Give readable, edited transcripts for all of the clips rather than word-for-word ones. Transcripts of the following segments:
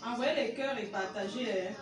Envoyez les cœurs et partagez.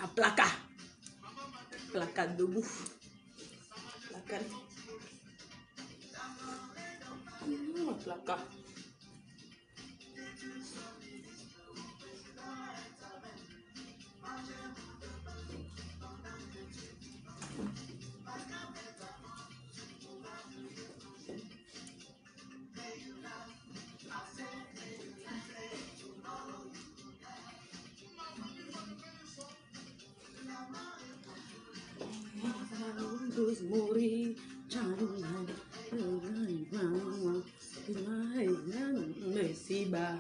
À placard. Placard debout. Placard. Placard. mourir. Merci, bah,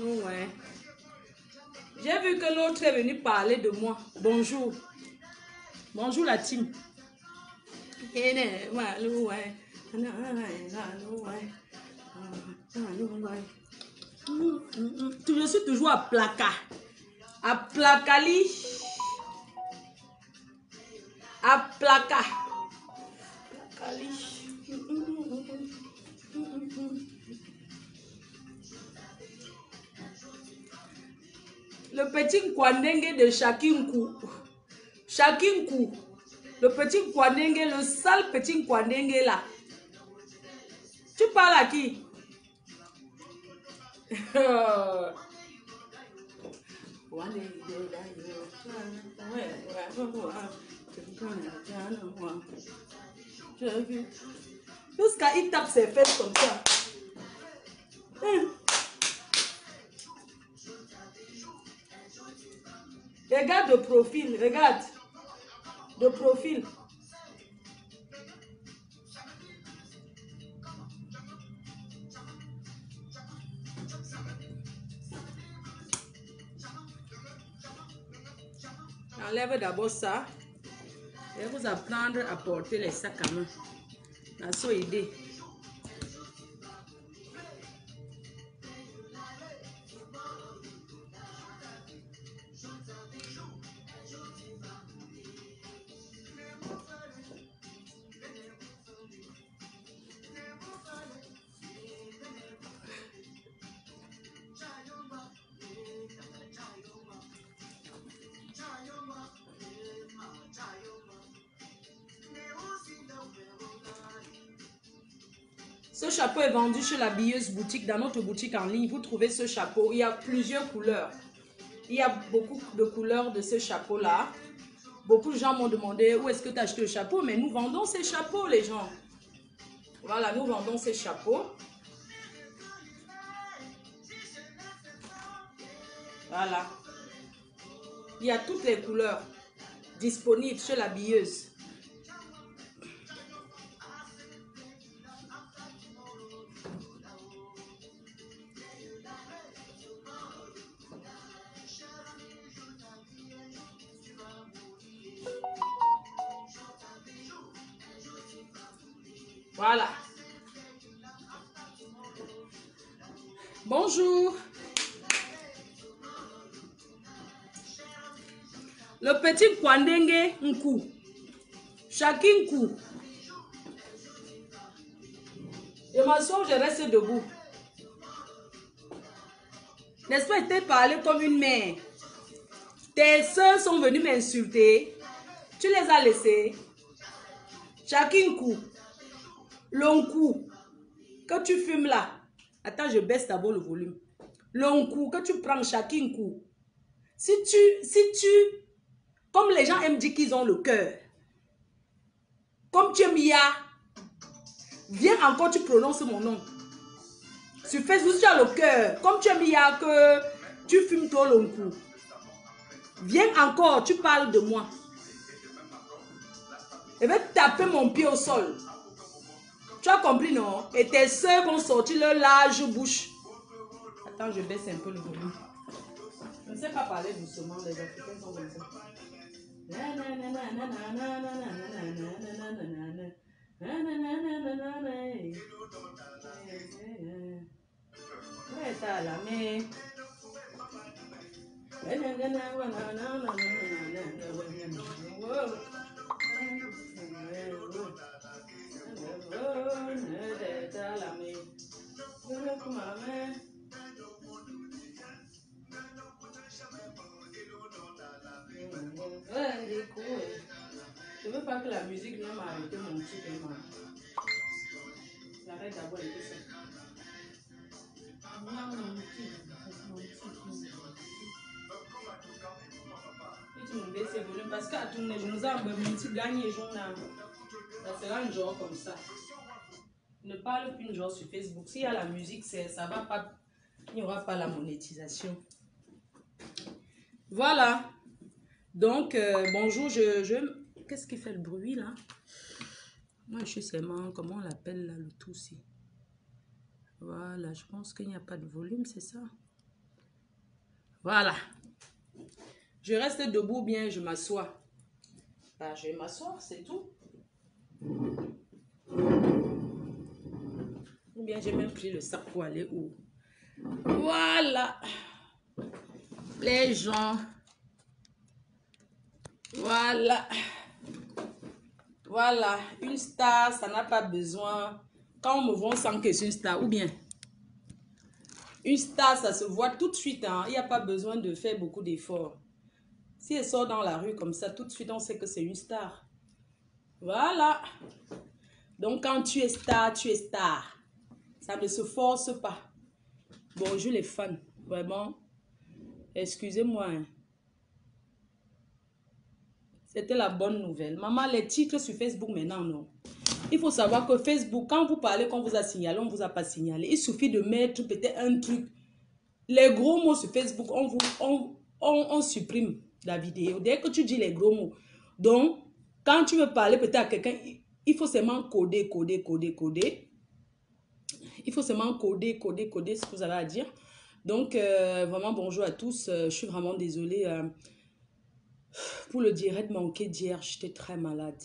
ouais. J'ai vu que l'autre est venu parler de moi. Bonjour. Bonjour la team. Je suis toujours à Plaka. À Plakali. À Plaka. Plakali. Le petit Kwandenge de Shakinkou. Shakinkou. Le petit Kwandenge, le sale petit Kwandenge là. Tu parles à qui? Jusqu'à il tape ses fesses comme ça. Regarde de profil, regarde. De profil. Enlève d'abord ça. Je vais vous apprendre à porter les sacs à main. La seule idée. Ce chapeau est vendu chez la Billeuse Boutique. Dans notre boutique en ligne, vous trouvez ce chapeau. Il y a plusieurs couleurs. Il y a beaucoup de couleurs de ce chapeau-là. Beaucoup de gens m'ont demandé où est-ce que tu as acheté le chapeau. Mais nous vendons ces chapeaux, les gens. Voilà, nous vendons ces chapeaux. Voilà. Il y a toutes les couleurs disponibles chez la Billeuse. Voilà. Bonjour. Le petit Kwandenge Nkou. Shakinkou. Je m'assois, je reste debout. N'est-ce pas, t'es parlé comme une mère. Tes soeurs sont venues m'insulter. Tu les as laissées. Shakinkou. L'onkou que tu fumes là. Attends, je baisse d'abord le volume. L'onkou que tu prends, Shakinkou. Si tu, comme les gens aiment dire qu'ils ont le cœur, comme tu es Mia, viens encore, tu prononces mon nom. Sur Facebook, tu as le cœur, comme tu es Mia, que tu fumes toi l'onkou. Viens encore, tu parles de moi. Je vais taper mon pied au sol. Tu as compris, non? Et tes soeurs vont sortir leur large bouche. Attends, je baisse un peu le volume. Je ne sais pas parler doucement, les Africains sont comme ça. Je veux pas que la musique vient m'arrêter mon petit paiement. J'arrête d'abord avec ça. Parce qu'à tourner, je nous ai un petit gagné jour là. Ça sera un genre comme ça. Ne parle plus genre sur Facebook. S'il y a la musique, ça va pas. Il n'y aura pas la monétisation. Voilà. Donc, bonjour, qu'est-ce qui fait le bruit là? Moi, je suis seulement, comment on l'appelle là, le tout ci. Voilà, je pense qu'il n'y a pas de volume, c'est ça? Voilà. Je reste debout bien, je m'assois. Bah, je vais m'asseoir, c'est tout. Ou bien j'ai même pris le sac pour aller où? Voilà. Les gens. Voilà. Voilà. Une star, ça n'a pas besoin. Quand on me voit, on sent que c'est une star. Ou bien, une star, ça se voit tout de suite. Hein. Il n'y a pas besoin de faire beaucoup d'efforts. Si elle sort dans la rue comme ça, tout de suite, on sait que c'est une star. Voilà. Donc, quand tu es star, tu es star. Ça ne se force pas. Bonjour les fans. Vraiment. Excusez-moi. Hein. C'était la bonne nouvelle. Maman, les titres sur Facebook maintenant, non. Il faut savoir que Facebook, quand vous parlez, qu'on vous a signalé, on ne vous a pas signalé. Il suffit de mettre peut-être un truc. Les gros mots sur Facebook, on supprime la vidéo. Dès que tu dis les gros mots. Donc, quand tu veux parler peut-être à quelqu'un, il faut seulement coder. Il faut seulement coder ce que vous avez à dire. Donc, vraiment, bonjour à tous. Je suis vraiment désolée pour le direct manqué d'hier. J'étais très malade.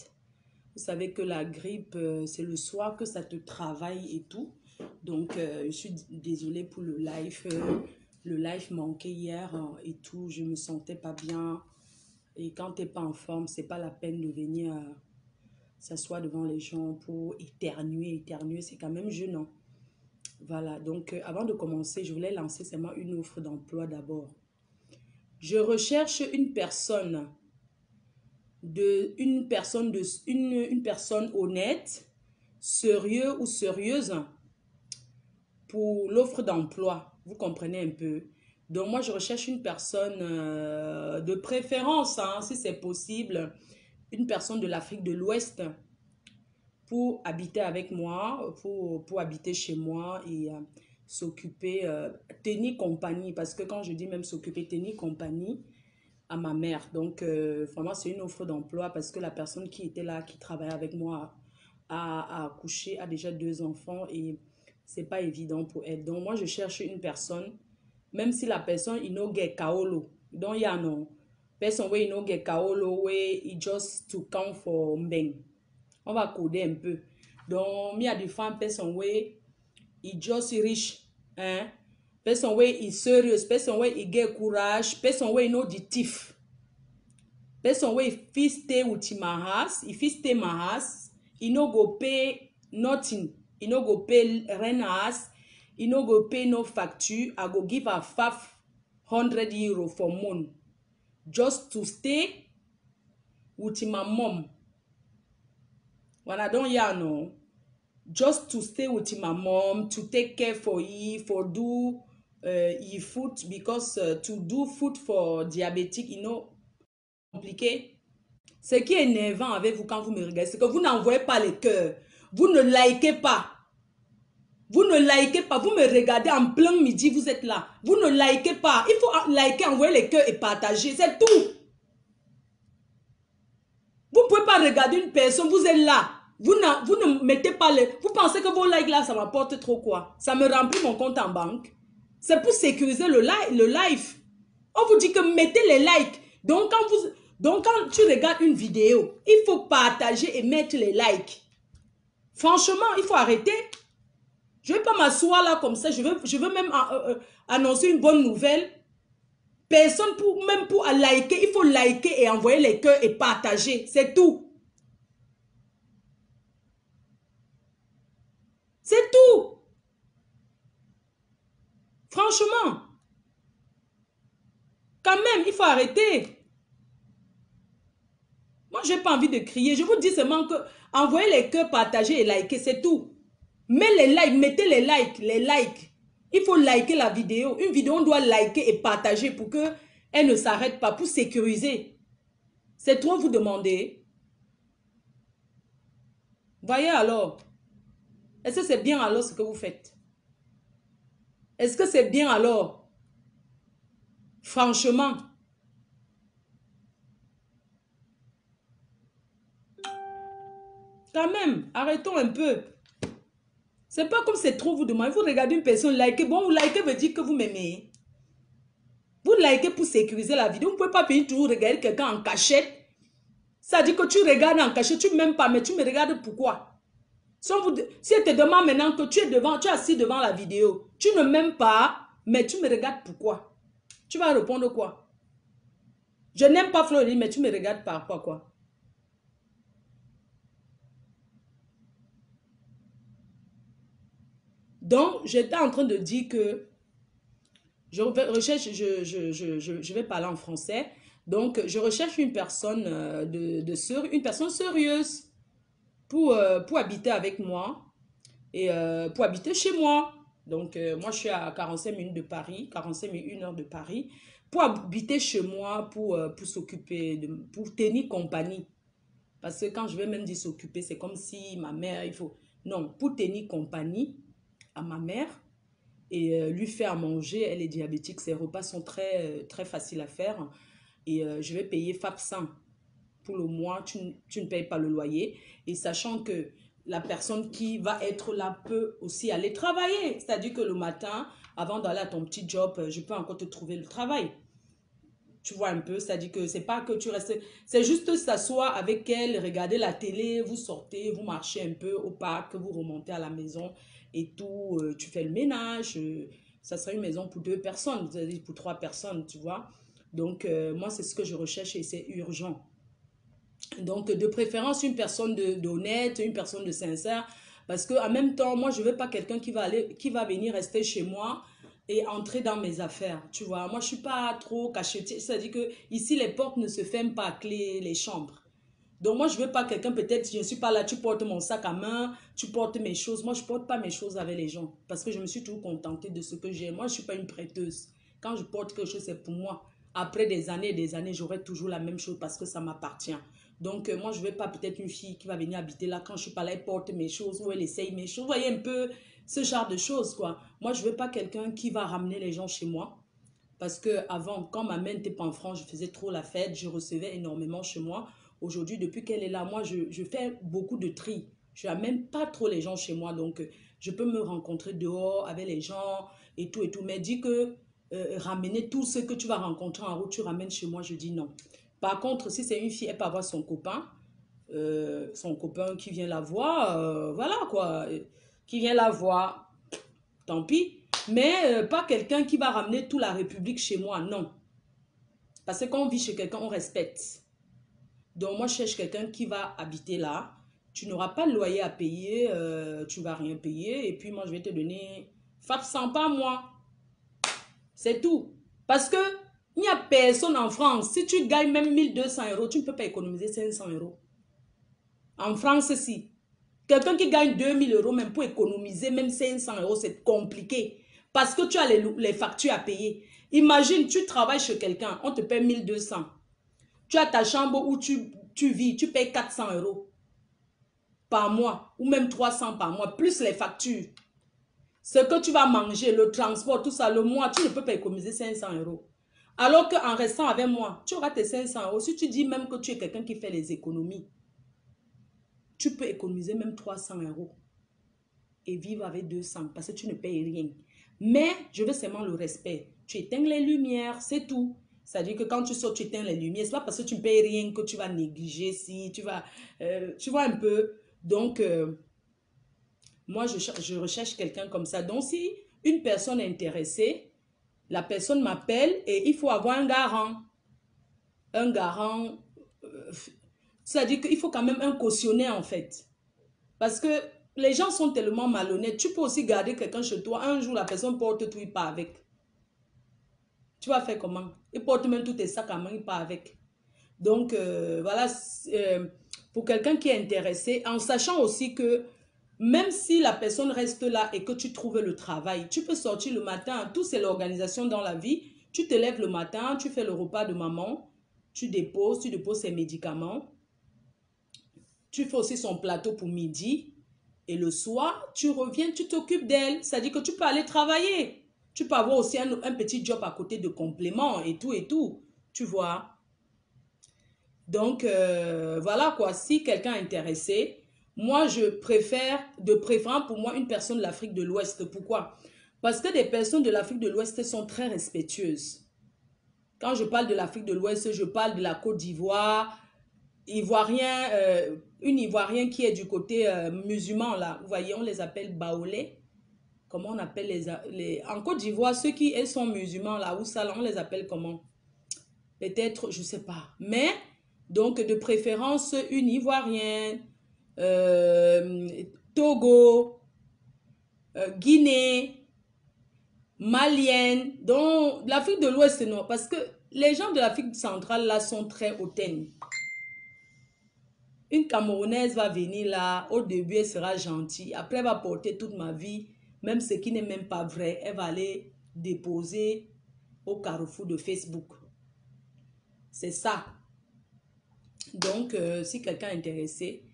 Vous savez que la grippe, c'est le soir que ça te travaille et tout. Donc, je suis désolée pour le live. Le live manqué hier et tout. Je ne me sentais pas bien. Et quand tu n'es pas en forme, ce n'est pas la peine de venir s'asseoir devant les gens pour éternuer. Éternuer, c'est quand même gênant. Voilà, donc avant de commencer, je voulais lancer seulement une offre d'emploi d'abord. Je recherche une personne honnête, sérieuse ou sérieuse pour l'offre d'emploi. Vous comprenez un peu? Donc moi, je recherche une personne de préférence, hein, si c'est possible, une personne de l'Afrique de l'Ouest pour habiter avec moi, pour habiter chez moi et s'occuper, tenir compagnie. Parce que quand je dis même s'occuper, tenir compagnie à ma mère. Donc, vraiment, c'est une offre d'emploi parce que la personne qui était là, qui travaillait avec moi, a accouché, a déjà 2 enfants et c'est pas évident pour elle. Donc, moi, je cherche une personne, même si la personne, il no get kaolo. Donc, il y a non. Person where il no get kaolo, where it just to count for mbeng. On va coder un peu. Donc, il y a des femmes, personne where il just rich, hein. Person where il serious, person where il get courage, person where il no the thief. Person where if he stay with my house, if he stay my house, he no go pay nothing. He no go pay rent house. He no go pay no facture. I go give her 500 euro for month. Just to stay with my mom. When I don't hear no. Just to stay with my mom, to take care for you, for do food, because to do food for diabétique, you know, compliqué. Ce qui est énervant avec vous quand vous me regardez, c'est que vous n'envoyez pas les cœurs. Vous ne likez pas. Vous ne likez pas. Vous me regardez en plein midi, vous êtes là. Vous ne likez pas. Il faut liker, envoyer les cœurs et partager. C'est tout. Vous ne pouvez pas regarder une personne, vous êtes là. Vous ne mettez pas les... Vous pensez que vos likes là, ça m'apporte trop quoi? Ça me remplit mon compte en banque. C'est pour sécuriser le live. On vous dit que mettez les likes. Donc quand tu regardes une vidéo, il faut partager et mettre les likes. Franchement, il faut arrêter. Je ne vais pas m'asseoir là comme ça. Je veux même annoncer une bonne nouvelle. Personne même pour liker, il faut liker et envoyer les cœurs et partager. C'est tout. C'est tout. Franchement. Quand même, il faut arrêter. Moi, je n'ai pas envie de crier. Je vous dis seulement que envoyez les cœurs, partagez et likez, c'est tout. Mais les likes, mettez les likes, les likes. Il faut liker la vidéo. Une vidéo, on doit liker et partager pour qu'elle ne s'arrête pas, pour sécuriser. C'est trop vous demander. Voyez alors. Est-ce que c'est bien alors ce que vous faites? Est-ce que c'est bien alors? Franchement. Quand même, arrêtons un peu. C'est pas comme c'est trop vous demander. Vous regardez une personne liker. Bon, vous liker veut dire que vous m'aimez. Vous likez pour sécuriser la vidéo. Vous ne pouvez pas venir toujours regarder quelqu'un en cachette. Ça dit que tu regardes en cachette, tu ne m'aimes pas, mais tu me regardes pourquoi? Si elle te demande maintenant que tu es assis devant la vidéo, tu ne m'aimes pas, mais tu me regardes pourquoi? Tu vas répondre quoi? Je n'aime pas Florine, mais tu me regardes par quoi? Donc, j'étais en train de dire que je recherche, je vais parler en français. Donc, je recherche une personne une personne sérieuse pour habiter avec moi et pour habiter chez moi. Donc, moi, je suis à 45 minutes de Paris, 45 minutes, 1 heure de Paris, pour habiter chez moi, pour s'occuper, pour tenir compagnie. Parce que quand je vais même dire s'occuper, c'est comme si ma mère, il faut... Non, pour tenir compagnie à ma mère et lui faire manger. Elle est diabétique, ses repas sont très faciles à faire. Et je vais payer FAP 100 pour le mois, tu ne payes pas le loyer. Et sachant que la personne qui va être là peut aussi aller travailler. C'est-à-dire que le matin, avant d'aller à ton petit job, je peux encore te trouver le travail. Tu vois un peu, c'est-à-dire que c'est pas que tu restes... C'est juste s'asseoir avec elle, regarder la télé, vous sortez, vous marchez un peu au parc, vous remontez à la maison et tout. Tu fais le ménage. Ça serait une maison pour 2 personnes, c'est-à-dire pour 3 personnes, tu vois. Donc, moi, c'est ce que je recherche et c'est urgent. Donc, de préférence, une personne d'honnête, une personne de sincère. Parce qu'en même temps, moi, je ne veux pas quelqu'un qui va venir rester chez moi et entrer dans mes affaires. Tu vois, moi, je ne suis pas trop cachetière. C'est-à-dire que ici, les portes ne se ferment pas à clé, les chambres. Donc, moi, je ne veux pas quelqu'un, peut-être, je ne suis pas là, tu portes mon sac à main, tu portes mes choses. Moi, je ne porte pas mes choses avec les gens. Parce que je me suis toujours contentée de ce que j'ai. Moi, je ne suis pas une prêteuse. Quand je porte quelque chose, c'est pour moi. Après des années et des années, j'aurai toujours la même chose parce que ça m'appartient. Donc, moi, je ne veux pas peut-être une fille qui va venir habiter là. Quand je ne suis pas là, elle porte mes choses ou elle essaye mes choses. Vous voyez un peu ce genre de choses, quoi. Moi, je ne veux pas quelqu'un qui va ramener les gens chez moi. Parce que avant, quand ma mère n'était pas en France, je faisais trop la fête. Je recevais énormément chez moi. Aujourd'hui, depuis qu'elle est là, moi, je fais beaucoup de tri. Je n'amène pas trop les gens chez moi. Donc, je peux me rencontrer dehors avec les gens et tout et tout. Mais dis que ramener tout ce que tu vas rencontrer en route, tu ramènes chez moi, je dis non. Par contre, si c'est une fille, elle peut avoir son copain qui vient la voir, voilà quoi, qui vient la voir, tant pis. Mais pas quelqu'un qui va ramener toute la République chez moi, non. Parce que quand on vit chez quelqu'un, on respecte. Donc moi, je cherche quelqu'un qui va habiter là. Tu n'auras pas de loyer à payer, tu ne vas rien payer. Et puis moi, je vais te donner FAP 100 par mois. C'est tout. Parce que il n'y a personne en France. Si tu gagnes même 1200 euros, tu ne peux pas économiser 500 euros. En France, si. Quelqu'un qui gagne 2000 euros, même pour économiser même 500 euros, c'est compliqué. Parce que tu as les factures à payer. Imagine, tu travailles chez quelqu'un, on te paye 1200. Tu as ta chambre où tu vis, tu payes 400 euros par mois, ou même 300 par mois, plus les factures. Ce que tu vas manger, le transport, tout ça, le mois, tu ne peux pas économiser 500 euros. Alors qu'en restant avec moi, tu auras tes 500 euros. Si tu dis même que tu es quelqu'un qui fait les économies, tu peux économiser même 300 euros et vivre avec 200 parce que tu ne payes rien. Mais je veux seulement le respect. Tu éteins les lumières, c'est tout. C'est-à-dire que quand tu sors, tu éteins les lumières. Ce n'est pas parce que tu ne payes rien que tu vas négliger. Si tu vas, tu vois un peu. Donc, moi, je recherche quelqu'un comme ça. Donc, si une personne est intéressée, la personne m'appelle et il faut avoir un garant. Un garant, c'est-à-dire qu'il faut quand même un cautionnaire en fait. Parce que les gens sont tellement malhonnêtes. Tu peux aussi garder quelqu'un chez toi. Un jour, la personne porte tout, il part avec. Tu vas faire comment? Il porte même tous tes sacs à main, il part avec. Donc, voilà, pour quelqu'un qui est intéressé, en sachant aussi que même si la personne reste là et que tu trouves le travail, tu peux sortir le matin, tout c'est l'organisation dans la vie. Tu te lèves le matin, tu fais le repas de maman, tu déposes ses médicaments. Tu fais aussi son plateau pour midi. Et le soir, tu reviens, tu t'occupes d'elle. C'est-à-dire que tu peux aller travailler. Tu peux avoir aussi un petit job à côté de complément et tout. Tu vois. Donc, voilà quoi. Si quelqu'un est intéressé, moi, je préfère, de préférence pour moi, une personne de l'Afrique de l'Ouest. Pourquoi? Parce que des personnes de l'Afrique de l'Ouest sont très respectueuses. Quand je parle de l'Afrique de l'Ouest, je parle de la Côte d'Ivoire, Ivoirien, une Ivoirienne qui est du côté musulman, là. Vous voyez, on les appelle Baolais. Comment on appelle en Côte d'Ivoire, ceux qui sont musulmans, là, où ça, là, on les appelle comment? Peut-être, je ne sais pas. Mais, donc, de préférence, une Ivoirienne, Togo, Guinée, Malienne. Donc, l'Afrique de l'Ouest, non. Parce que les gens de l'Afrique centrale, là, sont très hautaines. Une Camerounaise va venir là, au début, elle sera gentille. Après, elle va porter toute ma vie, même ce qui n'est même pas vrai. Elle va aller déposer au carrefour de Facebook. C'est ça. Donc, si quelqu'un est intéressé,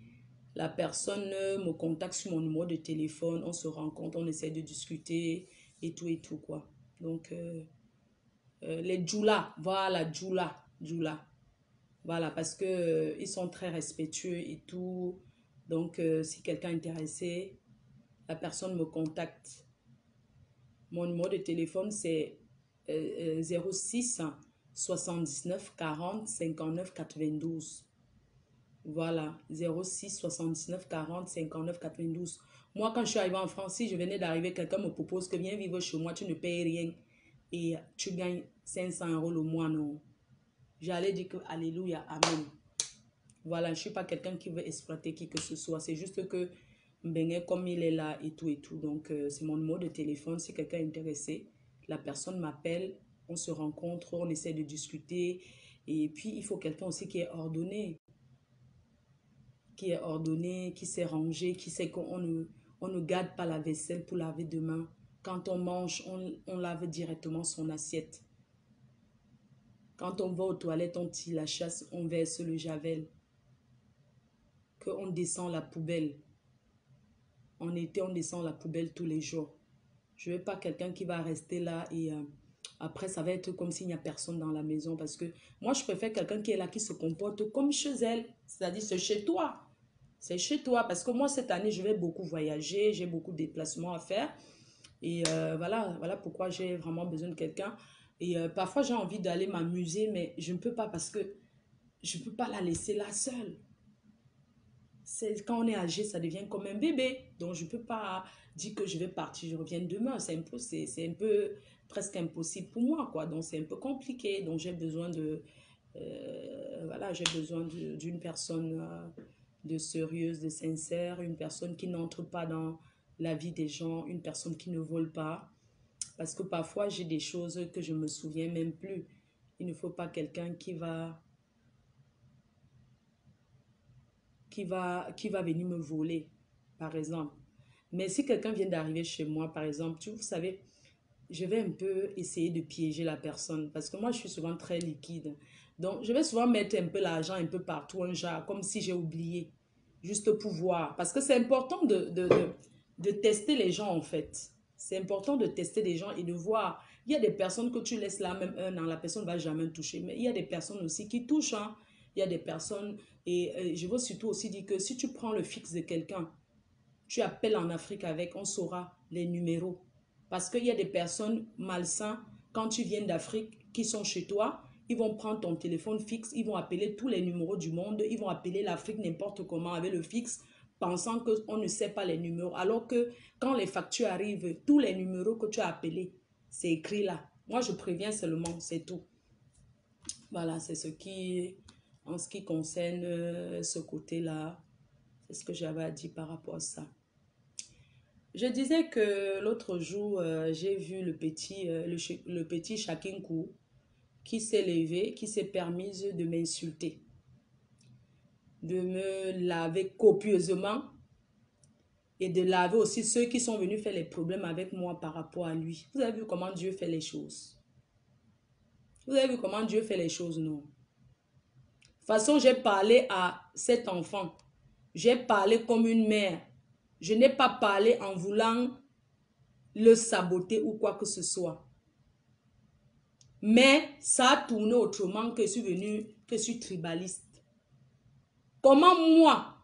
la personne me contacte sur mon numéro de téléphone, on se rencontre, on essaie de discuter et tout, quoi. Donc, les djoula, voilà, djoula. Voilà, parce que ils sont très respectueux et tout. Donc, si quelqu'un est intéressé, la personne me contacte. Mon numéro de téléphone, c'est 06 79 40 59 92. Voilà, 06 79 40 59 92. Moi, quand je suis arrivée en France, si je venais d'arriver, quelqu'un me propose que viens vivre chez moi, tu ne payes rien et tu gagnes 500 € le mois, non. J'allais dire que Alléluia, Amen. Voilà, je ne suis pas quelqu'un qui veut exploiter qui que ce soit. C'est juste que Mbengue, comme il est là et tout. Donc, c'est mon numéro de téléphone. Si quelqu'un est intéressé, la personne m'appelle, on se rencontre, on essaie de discuter. Et puis, il faut quelqu'un aussi qui est ordonné. Qui sait ranger, qui sait qu'on ne garde pas la vaisselle pour laver demain. Quand on mange, on lave directement son assiette. Quand on va aux toilettes, on tire la chasse, on verse le javel. Qu'on descend la poubelle. En été, on descend la poubelle tous les jours. Je ne veux pas quelqu'un qui va rester là et après, ça va être comme s'il n'y a personne dans la maison. Parce que moi, je préfère quelqu'un qui est là, qui se comporte comme chez elle. C'est-à-dire, c'est chez toi. C'est chez toi. Parce que moi, cette année, je vais beaucoup voyager. J'ai beaucoup de déplacements à faire. Et voilà pourquoi j'ai vraiment besoin de quelqu'un. Et parfois, j'ai envie d'aller m'amuser, mais je ne peux pas parce que je ne peux pas la laisser là seule. Quand on est âgé, ça devient comme un bébé. Donc, je ne peux pas dire que je vais partir, je reviens demain. C'est un peu presque impossible pour moi, quoi. Donc, c'est un peu compliqué. Donc, j'ai besoin j'ai besoin d'une personne de sérieuse, de sincère, une personne qui n'entre pas dans la vie des gens, une personne qui ne vole pas. Parce que parfois, j'ai des choses que je ne me souviens même plus. Il ne faut pas quelqu'un qui va venir me voler, par exemple. Mais si quelqu'un vient d'arriver chez moi, par exemple, vous savez, je vais un peu essayer de piéger la personne parce que moi, je suis souvent très liquide. Donc, je vais souvent mettre un peu l'argent un peu partout, un genre, comme si j'ai oublié, juste pour voir. Parce que c'est important de tester les gens, en fait. C'est important de tester les gens et de voir. Il y a des personnes que tu laisses là, même un an, la personne ne va jamais toucher. Mais il y a des personnes aussi qui touchent, hein. Il y a des personnes, et je veux surtout aussi dire que si tu prends le fixe de quelqu'un, tu appelles en Afrique avec, on saura les numéros. Parce qu'il y a des personnes malsains, quand tu viens d'Afrique, qui sont chez toi, ils vont prendre ton téléphone fixe, ils vont appeler tous les numéros du monde, ils vont appeler l'Afrique n'importe comment avec le fixe, pensant qu'on ne sait pas les numéros. Alors que quand les factures arrivent, tous les numéros que tu as appelés, c'est écrit là. Moi, je préviens seulement, c'est tout. Voilà, c'est en ce qui concerne ce côté-là, c'est ce que j'avais à dire par rapport à ça. Je disais que l'autre jour, j'ai vu le petit Shakinkou. qui s'est levée, qui s'est permise de m'insulter, de me laver copieusement et de laver aussi ceux qui sont venus faire les problèmes avec moi par rapport à lui. Vous avez vu comment Dieu fait les choses? Vous avez vu comment Dieu fait les choses, non? De toute façon, j'ai parlé à cet enfant. J'ai parlé comme une mère. Je n'ai pas parlé en voulant le saboter ou quoi que ce soit. Mais ça a tourné autrement que je suis venue, que je suis tribaliste. Comment moi,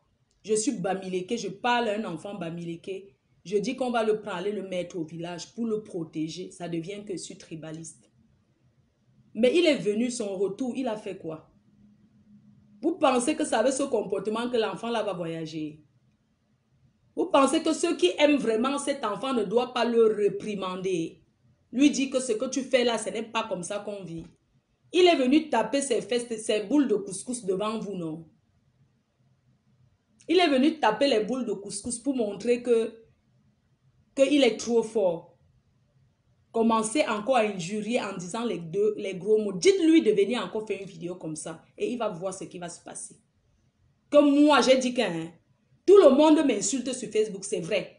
je suis Bamileke, je parle à un enfant Bamileke, je dis qu'on va le prendre, aller le mettre au village pour le protéger, ça devient que je suis tribaliste. Mais il est venu, son retour, il a fait quoi? Vous pensez que c'est avec ce comportement que l'enfant là va voyager? Vous pensez que ceux qui aiment vraiment cet enfant ne doivent pas le réprimander? Lui dit que ce que tu fais là, ce n'est pas comme ça qu'on vit. Il est venu taper ses fesses, ses boules de couscous devant vous, non? Il est venu taper les boules de couscous pour montrer qu'il est trop fort. Commencez encore à injurier en disant les gros mots. Dites-lui de venir encore faire une vidéo comme ça et il va voir ce qui va se passer. Comme moi, j'ai dit que tout le monde m'insulte sur Facebook, c'est vrai.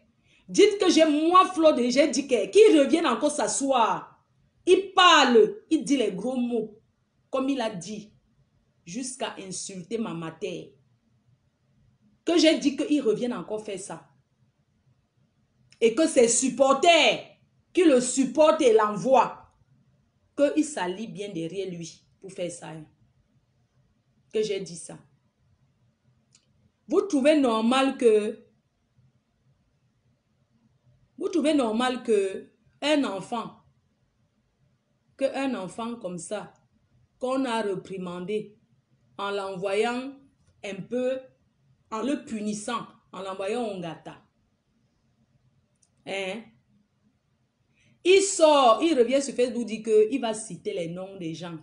Dites que j'ai moi, Flo, j'ai dit qu'il revienne encore s'asseoir. Il parle, il dit les gros mots, comme il a dit, jusqu'à insulter ma mère. Que j'ai dit qu'il revienne encore faire ça. Et que ses supporters qui le supportent et l'envoient, qu'il s'allie bien derrière lui pour faire ça. Que j'ai dit ça. Vous trouvez normal que un enfant comme ça, qu'on a reprimandé en l'envoyant un peu, en le punissant, en l'envoyant au Ngata. Hein? Il sort, il revient sur Facebook, dit qu'il va citer les noms des gens.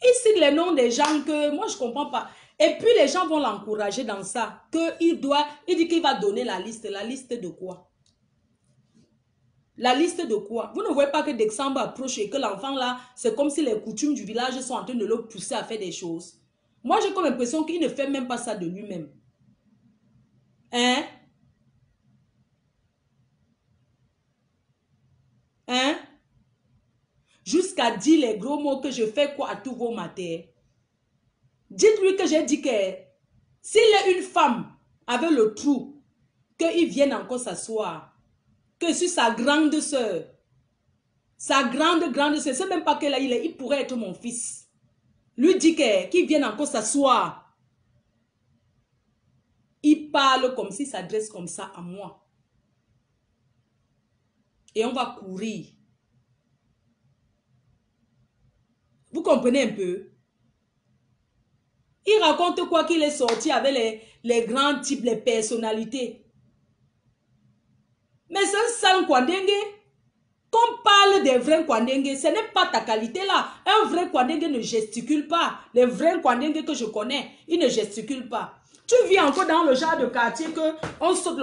Il cite les noms des gens que moi je ne comprends pas. Et puis les gens vont l'encourager dans ça. Il dit qu'il va donner la liste. La liste de quoi? La liste de quoi? Vous ne voyez pas que décembre approche et que l'enfant là, c'est comme si les coutumes du village sont en train de le pousser à faire des choses. Moi j'ai comme l'impression qu'il ne fait même pas ça de lui-même. Hein? Hein? Jusqu'à dire les gros mots que je fais quoi à tous vos matins. Dites-lui que j'ai dit que s'il est une femme avec le trou, qu'il vienne encore s'asseoir. Que je suis sa grande soeur. Sa grande soeur. C'est même pas que là il pourrait être mon fils. Lui dit qu'il vienne encore s'asseoir. Il parle comme s'il s'adresse comme ça à moi. Et on va courir. Vous comprenez un peu? Il raconte quoi qu'il est sorti avec les grands types, les personnalités. Mais c'est un sale Kwandengue. Qu'on parle des vrais Kwandengue, ce n'est pas ta qualité là. Un vrai Kwandengue ne gesticule pas. Les vrais Kwandengue que je connais, ils ne gesticulent pas. Tu vis encore dans le genre de quartier que on saute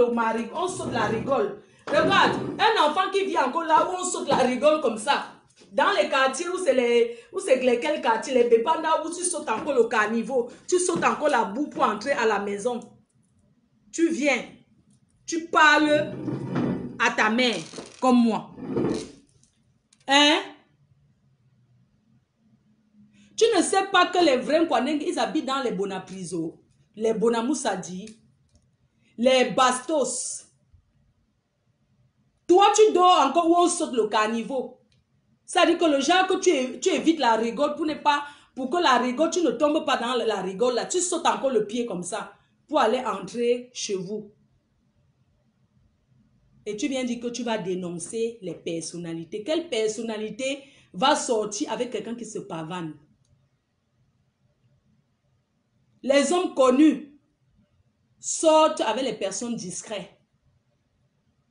on saute la rigole. Regarde, un enfant qui vit encore là où on saute la rigole comme ça. Dans les quartiers où c'est lesquels quartiers, les Bépanda, où tu sautes encore le caniveau, tu sautes encore la boue pour entrer à la maison. Tu viens, tu parles à ta mère comme moi. Hein? Tu ne sais pas que les vrais Kwanengue, ils habitent dans les Bonapriso, les Bonamoussadi, les Bastos. Toi, tu dors encore où on saute le caniveau. Ça dit que le genre que tu évites la rigole pour que la rigole, tu ne tombes pas dans la rigole là. Tu sautes encore le pied comme ça pour aller entrer chez vous. Et tu viens dire que tu vas dénoncer les personnalités. Quelle personnalité va sortir avec quelqu'un qui se pavane? Les hommes connus sortent avec les personnes discrètes.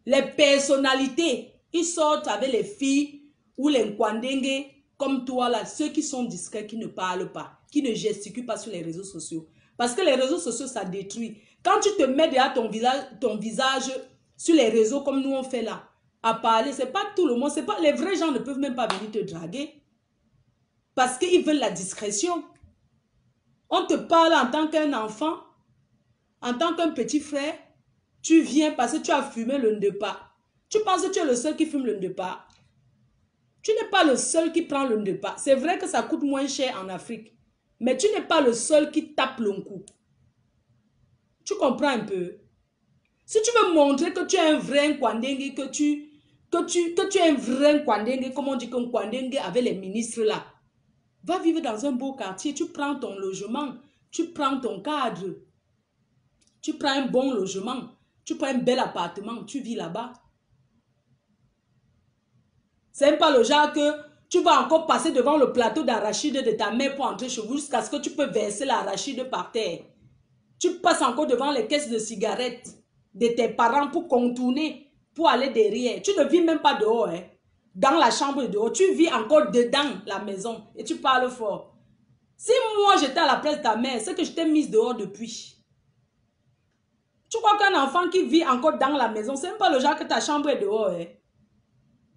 Les personnalités, ils sortent avec les filles ou les Nkwandengue comme toi là, ceux qui sont discrets, qui ne parlent pas, qui ne gesticulent pas sur les réseaux sociaux. Parce que les réseaux sociaux, ça détruit. Quand tu te mets derrière ton visage sur les réseaux comme nous on fait là, à parler. C'est pas tout le monde. C'est pas, les vrais gens ne peuvent même pas venir te draguer. Parce qu'ils veulent la discrétion. On te parle en tant qu'un enfant, en tant qu'un petit frère. Tu viens parce que tu as fumé le ndepa. Tu penses que tu es le seul qui fume le ndepa. Tu n'es pas le seul qui prend le ndepa. C'est vrai que ça coûte moins cher en Afrique. Mais tu n'es pas le seul qui tape le cou. Tu comprends un peu? Si tu veux montrer que tu es un vrai Nkwandengue, que tu es un vrai Nkwandengue, comme on dit qu'un Nkwandengue avec les ministres là, va vivre dans un beau quartier, tu prends ton logement, tu prends ton cadre, tu prends un bon logement, tu prends un bel appartement, tu vis là-bas. C'est même pas le genre que tu vas encore passer devant le plateau d'arachide de ta mère pour entrer chez vous jusqu'à ce que tu peux verser l'arachide par terre. Tu passes encore devant les caisses de cigarettes de tes parents pour contourner, pour aller derrière. Tu ne vis même pas dehors, hein. Dans la chambre dehors. Tu vis encore dedans la maison et tu parles fort. Si moi j'étais à la place de ta mère, c'est que je t'ai mise dehors depuis. Tu crois qu'un enfant qui vit encore dans la maison, c'est même pas le genre que ta chambre est dehors, hein.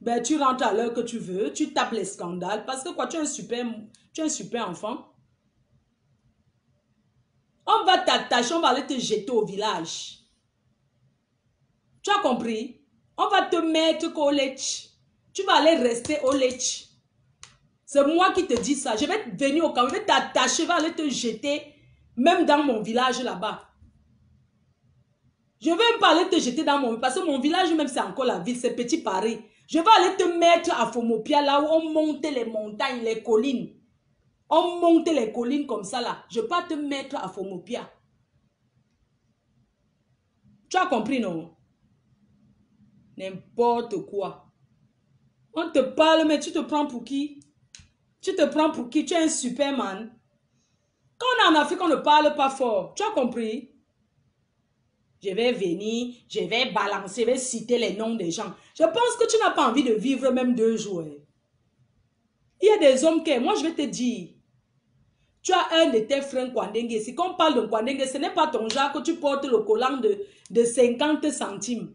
Ben, tu rentres à l'heure que tu veux, tu tapes les scandales parce que quoi, tu es un super enfant. On va t'attacher, on va aller te jeter au village. Tu as compris? On va te mettre au lech. Tu vas aller rester au lech. C'est moi qui te dis ça. Je vais venir au camp, je vais t'attacher, je vais aller te jeter, même dans mon village là-bas. Je ne vais pas aller te jeter dans mon... Parce que mon village même, c'est encore la ville, c'est Petit Paris. Je vais aller te mettre à Fomopia, là où on monte les montagnes, les collines. On monte les collines comme ça, là. Je ne vais pas te mettre à Fomopia. Tu as compris, non? N'importe quoi. On te parle, mais tu te prends pour qui? Tu te prends pour qui? Tu es un superman. Quand on est en Afrique, on ne parle pas fort. Tu as compris? Je vais venir, je vais balancer, je vais citer les noms des gens. Je pense que tu n'as pas envie de vivre même 2 jours. Il y a des hommes qui, moi je vais te dire, tu as un de tes frères Nkwandengue. Si on parle de Nkwandengue, ce n'est pas ton genre que tu portes le collant de 50 centimes.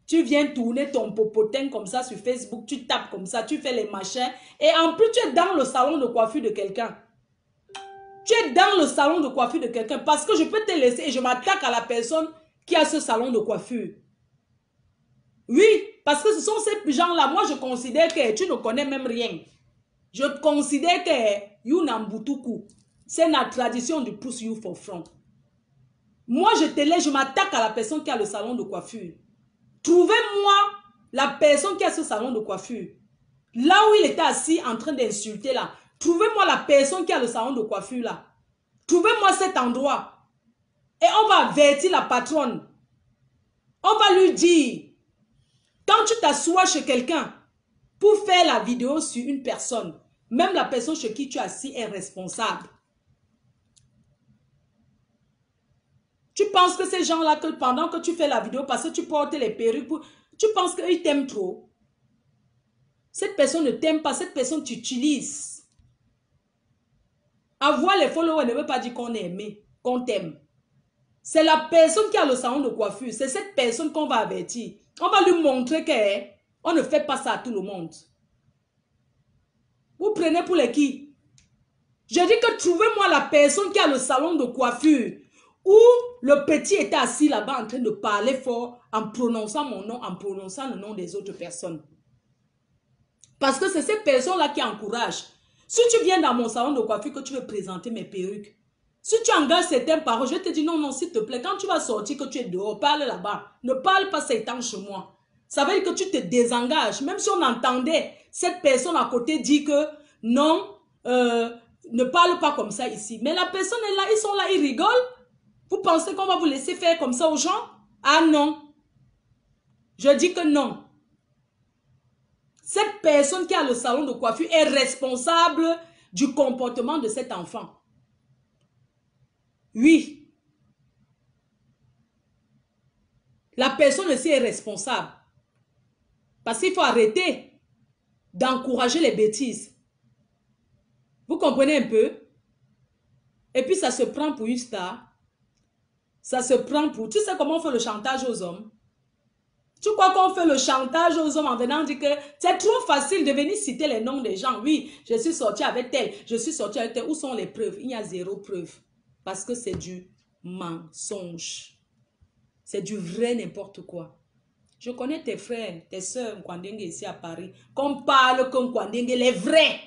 Tu viens tourner ton popotin comme ça sur Facebook, tu tapes comme ça, tu fais les machins. Et en plus, tu es dans le salon de coiffure de quelqu'un. Tu es dans le salon de coiffure de quelqu'un parce que je peux te laisser et je m'attaque à la personne qui a ce salon de coiffure. Oui, parce que ce sont ces gens-là. Moi, je considère que tu ne connais même rien. Je considère que you n'ambutuku. C'est la tradition du push you for front. Moi, je te laisse, je m'attaque à la personne qui a le salon de coiffure. Trouvez-moi la personne qui a ce salon de coiffure. Là où il était assis en train d'insulter là. Trouvez-moi la personne qui a le salon de coiffure là. Trouvez-moi cet endroit. Et on va avertir la patronne. On va lui dire, quand tu t'assois chez quelqu'un pour faire la vidéo sur une personne, même la personne chez qui tu es assis est responsable. Tu penses que ces gens-là, que pendant que tu fais la vidéo, parce que tu portes les perruques, tu penses qu'ils t'aiment trop? Cette personne ne t'aime pas, cette personne t'utilise. Avoir les followers ne veut pas dire qu'on est aimé, qu'on t'aime. C'est la personne qui a le salon de coiffure. C'est cette personne qu'on va avertir. On va lui montrer qu'on ne fait pas ça à tout le monde. Vous prenez pour les qui? Je dis que trouvez-moi la personne qui a le salon de coiffure où le petit était assis là-bas en train de parler fort en prononçant mon nom, en prononçant le nom des autres personnes. Parce que c'est ces personnes-là qui encouragent. Si tu viens dans mon salon de coiffure que tu veux présenter mes perruques, si tu engages certains paroles, je te dis non, non, s'il te plaît, quand tu vas sortir, que tu es dehors, parle là-bas. Ne parle pas Satan chez moi. Ça veut dire que tu te désengages. Même si on entendait cette personne à côté dire que non, ne parle pas comme ça ici. Mais la personne est là, ils sont là, ils rigolent. Vous pensez qu'on va vous laisser faire comme ça aux gens? Ah non. Je dis que non. Cette personne qui a le salon de coiffure est responsable du comportement de cet enfant. Oui. La personne aussi est responsable. Parce qu'il faut arrêter d'encourager les bêtises. Vous comprenez un peu? Et puis ça se prend pour une star. Ça se prend pour... Tu sais comment on fait le chantage aux hommes? Tu crois qu'on fait le chantage aux hommes en venant dire que c'est trop facile de venir citer les noms des gens. Oui, je suis sorti avec tel, je suis sorti avec tel. Où sont les preuves? Il y a zéro preuve. Parce que c'est du mensonge. C'est du vrai n'importe quoi. Je connais tes frères, tes soeurs Nkwandengue ici à Paris. Qu'on parle comme Nkwandengue, les vrais.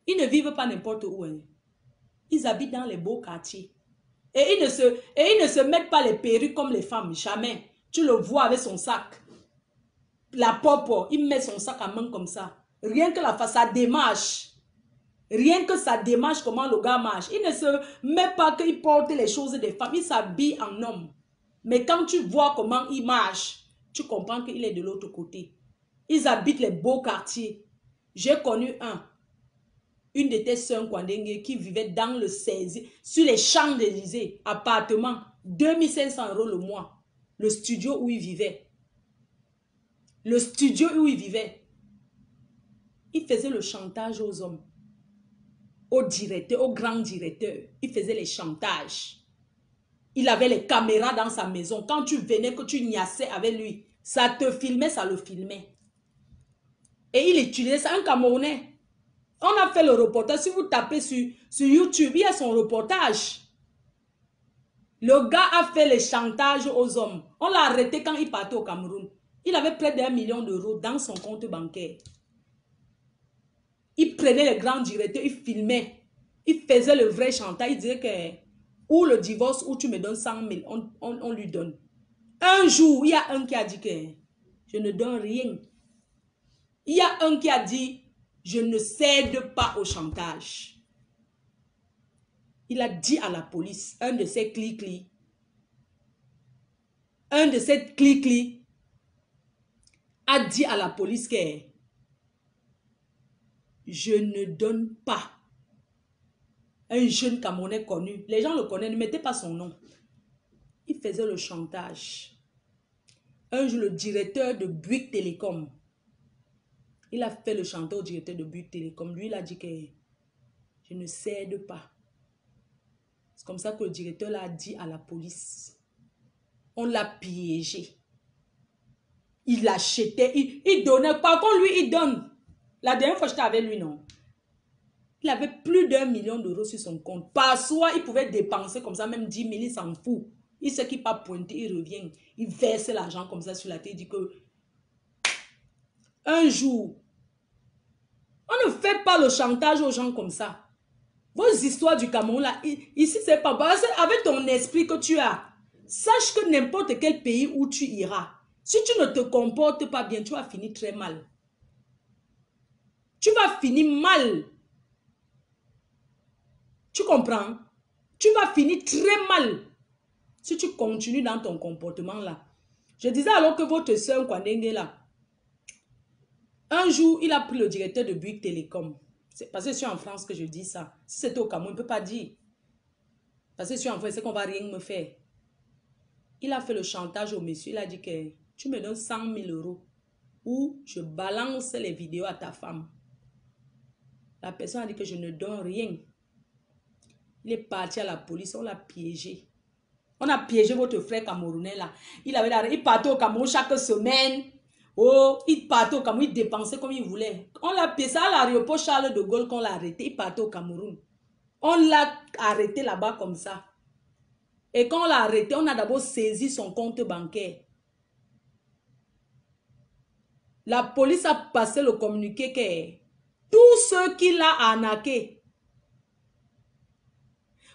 Ils ne vivent pas n'importe où. Hein. Ils habitent dans les beaux quartiers. Et ils ne se mettent pas les perruques comme les femmes. Jamais. Tu le vois avec son sac. La popo, il met son sac à main comme ça. Rien que sa démarche. Rien que sa démarche, comment le gars marche. Il ne se met pas qu'il porte les choses des femmes. Il s'habille en homme. Mais quand tu vois comment il marche, tu comprends qu'il est de l'autre côté. Ils habitent les beaux quartiers. J'ai connu une de tes soeurs Nkwandengue qui vivait dans le 16, sur les Champs-Élysées, appartement, 2500 € le mois. Le studio où il vivait. Le studio où il vivait. Il faisait le chantage aux hommes. Aux directeurs, aux grands directeurs. Il faisait les chantages. Il avait les caméras dans sa maison. Quand tu venais, que tu niassais avec lui, ça te filmait, ça le filmait. Et il utilisait ça, un Camerounais. On a fait le reportage. Si vous tapez sur YouTube, il y a son reportage. Le gars a fait les chantages aux hommes. On l'a arrêté quand il partait au Cameroun. Il avait près d'1 million d'euros dans son compte bancaire. Il prenait les grands directeurs, il filmait. Il faisait le vrai chantage. Il disait que ou le divorce, ou tu me donnes 100 000, on lui donne. Un jour, il y a un qui a dit que je ne donne rien. Il y a un qui a dit je ne cède pas au chantage. Il a dit à la police, un de ces clics-clics, a dit à la police que je ne donne pas. Un jeune Camerounais connu, les gens le connaissent, ne mettez pas son nom. Il faisait le chantage. Un jour, le directeur de Bouygues Télécom, il a fait le chantage au directeur de Bouygues Télécom. Lui, il a dit que je ne cède pas. C'est comme ça que le directeur l'a dit à la police. On l'a piégé. Il achetait, il donnait. Par contre, lui, il donne. La dernière fois, j'étais avec lui, non. Il avait plus d'1 million d'euros sur son compte. Par soir, il pouvait dépenser comme ça, même 10 000, il s'en fout. Il sait qu'il pas pointé, il revient. Il verse l'argent comme ça sur la tête. Il dit que un jour, on ne fait pas le chantage aux gens comme ça. Vos histoires du Cameroun, là, ici, c'est pas... Avec ton esprit que tu as, sache que n'importe quel pays où tu iras, si tu ne te comportes pas bien, tu vas finir très mal. Tu vas finir mal. Tu comprends? Tu vas finir très mal si tu continues dans ton comportement là. Je disais alors que votre soeur Nkwandengue là, un jour, il a pris le directeur de Bouygues Télécom. C'est parce que je suis en France que je dis ça. Si c'était au Cameroun, on ne peut pas dire. Parce que je suis en France, c'est qu'on ne va rien me faire. Il a fait le chantage au monsieur. Il a dit que tu me donnes 100 000 € ou je balance les vidéos à ta femme. La personne a dit que je ne donne rien. Il est parti à la police, on l'a piégé. On a piégé votre frère camerounais là. Il partait au Cameroun chaque semaine. Oh, il partait au Cameroun, il dépensait comme il voulait. On l'a piégé à l'aéroport Charles de Gaulle qu'on l'a arrêté. Il partait au Cameroun. On l'a arrêté là-bas comme ça. Et quand on l'a arrêté, on a d'abord saisi son compte bancaire. La police a passé le communiqué que tous ceux qui l'ont arnaqué.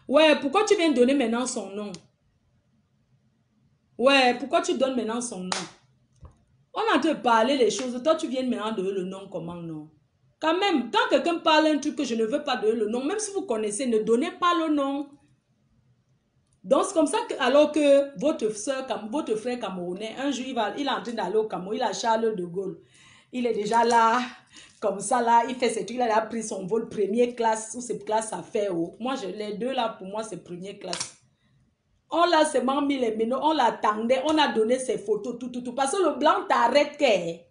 Ouais, pourquoi tu viens donner maintenant son nom? Ouais, pourquoi tu donnes maintenant son nom? On a te parlé les choses. Toi, tu viens maintenant donner le nom comment, non? Quand même, quand quelqu'un parle un truc que je ne veux pas donner le nom, même si vous connaissez, ne donnez pas le nom. Donc, c'est comme ça que, alors que votre frère camerounais, un jour, il est en train d'aller au Cameroun, il a Charles de Gaulle. Il est déjà là, comme ça, là, il fait ses trucs, il a pris son vol première classe, ou c'est classe à faire. Oh. Moi, les deux là, pour moi, c'est première classe. On l'a seulement mis les ménos, on l'attendait, on a donné ses photos, tout. Parce que le blanc t'arrête que.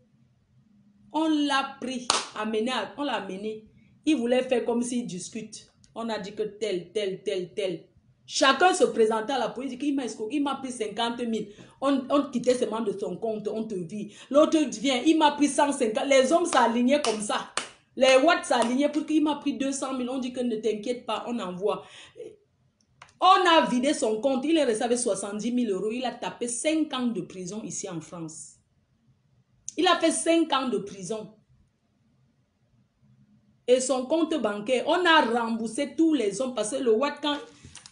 On l'a pris, on l'a amené. Il voulait faire comme s'il discute. On a dit que tel. Chacun se présentait à la police, il m'a pris 50 000. On quittait seulement de son compte, on te vit. L'autre vient, il m'a pris 150. Les hommes s'alignaient comme ça. Les watts s'alignaient pour qu'il m'a pris 200 000. On dit que ne t'inquiète pas, on envoie. On a vidé son compte, il est resté avec 70 000 euros. Il a tapé 5 ans de prison ici en France. Il a fait 5 ans de prison. Et son compte bancaire, on a remboursé tous les hommes parce que le Watt, quand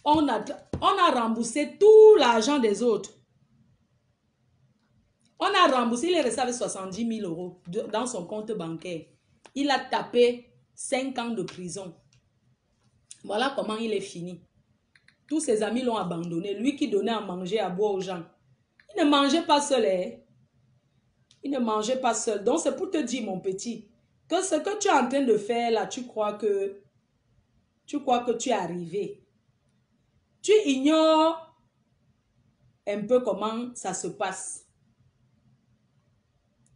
on a remboursé tout l'argent des autres. On a remboursé, il est resté avec 70 000 euros dans son compte bancaire. Il a tapé 5 ans de prison. Voilà comment il est fini. Tous ses amis l'ont abandonné. Lui qui donnait à manger, à boire aux gens. Il ne mangeait pas seul. Hein? Il ne mangeait pas seul. Donc c'est pour te dire, mon petit, que ce que tu es en train de faire là, tu crois que tu es arrivé. Tu ignores un peu comment ça se passe.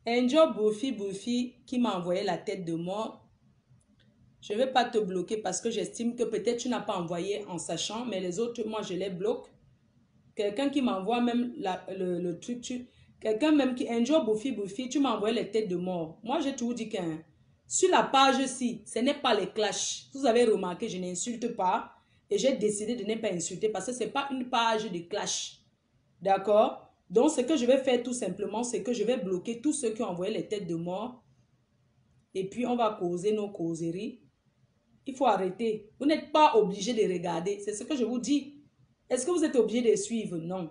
Un job Boufi qui m'a envoyé la tête de mort. Je ne vais pas te bloquer parce que j'estime que peut-être tu n'as pas envoyé en sachant, mais les autres, moi, je les bloque. Quelqu'un qui m'envoie même le truc, quelqu'un même qui, un jour, Boufi, tu m'as envoyé les têtes de mort. Moi, j'ai toujours dit que sur la page-ci, ce n'est pas les clashs. Vous avez remarqué, je n'insulte pas et j'ai décidé de ne pas insulter parce que ce n'est pas une page de clash. D'accord? Donc, ce que je vais faire tout simplement, c'est que je vais bloquer tous ceux qui ont envoyé les têtes de mort et puis on va causer nos causeries. Il faut arrêter. Vous n'êtes pas obligé de regarder. C'est ce que je vous dis. Est-ce que vous êtes obligé de suivre? Non.